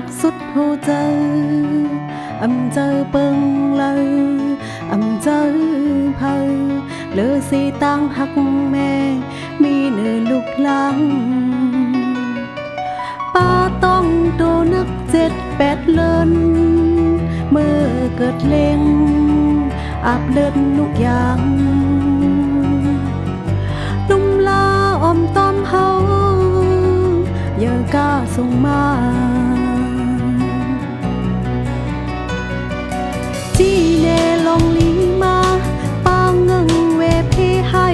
หักสุดหัวใจเจอเปิงเลยเจอเพอเลือสีต่างหักแม่มีเนื้อลูกหลังป้าต้องโดนนัก7-8 เลินเมื่อเกิดเล็งอาบเลือดลูกยางนุ่มลาอมต้อมเฮาเยอะก้าส่งมาจีเนลองลีมาป้าเงิงเวพีให้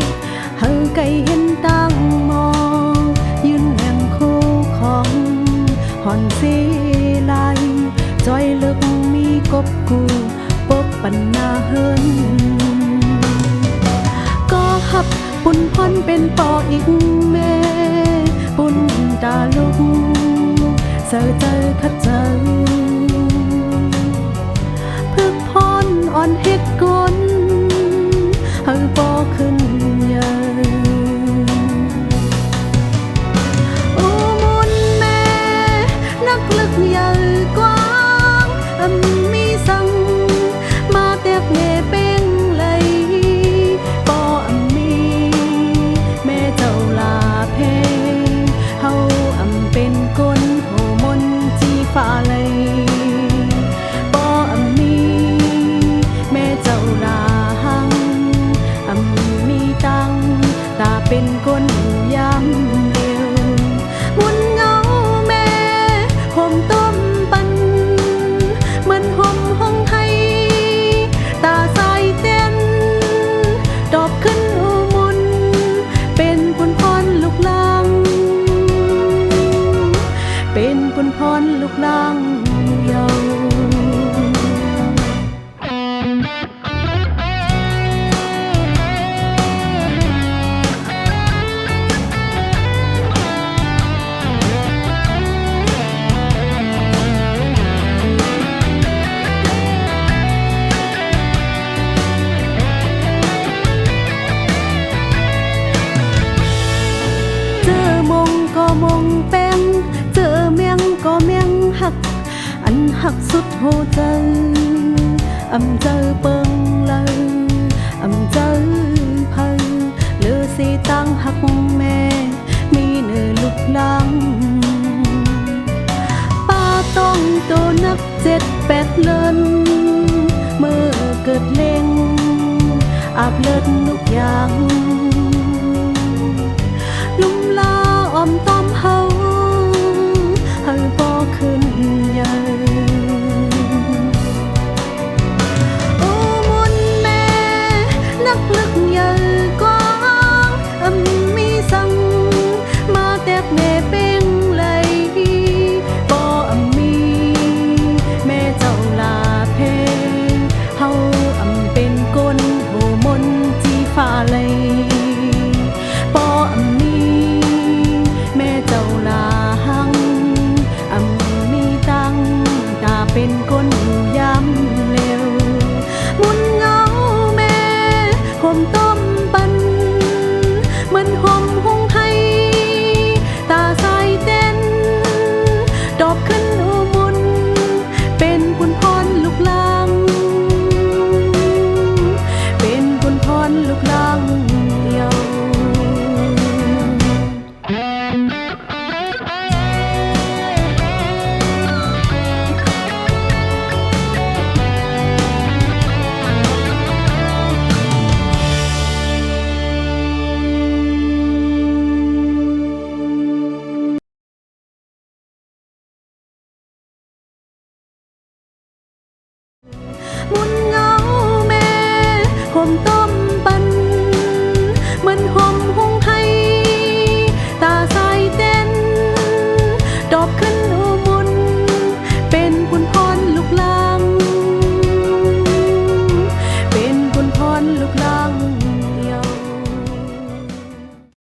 เฮอไก่เห็นตั้งมองยืนแห่งคู่ของหอนสีลายจอยลึกมีกบกูปบปันนาเฮินก็หับปุ่นพอนเป็นปออีกแม่ปุ่นตาลุกเสือเจอขัดเจอพึกพรอ่อนเฮ็ดกลเฮอปอขึ้นเยอะโอ้มุนแม่นักลึกใหญ่กว้างมีสังมาเตียกเงเป้งเลยปอมีแม่เจ้าลาเพเฮาเป็นก้นโหมนจีฟ้าเลยปอมีแม่เจ้าลาหังมีตังตาเป็นก้นย้ำเร็วมุนเงาแม่ห่มต้มปันเหมือนห่มห้องให้ตาใสเต้นดอกขึ้นอุมุนเป็นปุนพรลูกลังเป็นปุนพรลูกลังเยาเจอมงก็มงแป้งเจอเมียงก็เมียงหักหักสุดหัวใจเจอเปิงเลยเจอเพอเลือสีตั้งหักแม่มีเนื้อลูกหลังป้าต้องโดนนัก7-8 เลินเมื่อเกิดเล็งอาบเลือดลูกยางลุ่มลาอมต้อมเฮาเฮอปอขึ้นเยอะโอ้มุนแม่นักลึกใหญ่กว้างมีสังมาแตกแม่เป้งเลยปอมีแม่เจ้าลาเพเฮาเป็นก้นโหมนจีฟ้าเลยปอมีแม่เจ้าลาหังมีตังตาเป็นก้นย้ำเร็วมุนเงาแม่ห่มต้มปันเหมือนห่มห้องให้ตาใสเต้นดอกขึ้นอุมุนเป็นปุนพรลูกลังเป็นปุนพรลูกลังเยามุนเงาแม่ห่มต้มปันเหมือนห่มห้องให้ตาใสเต้นดอกขึ้นอุมุนเป็นปุนพรลูกลังเป็นปุนพรลูกลัง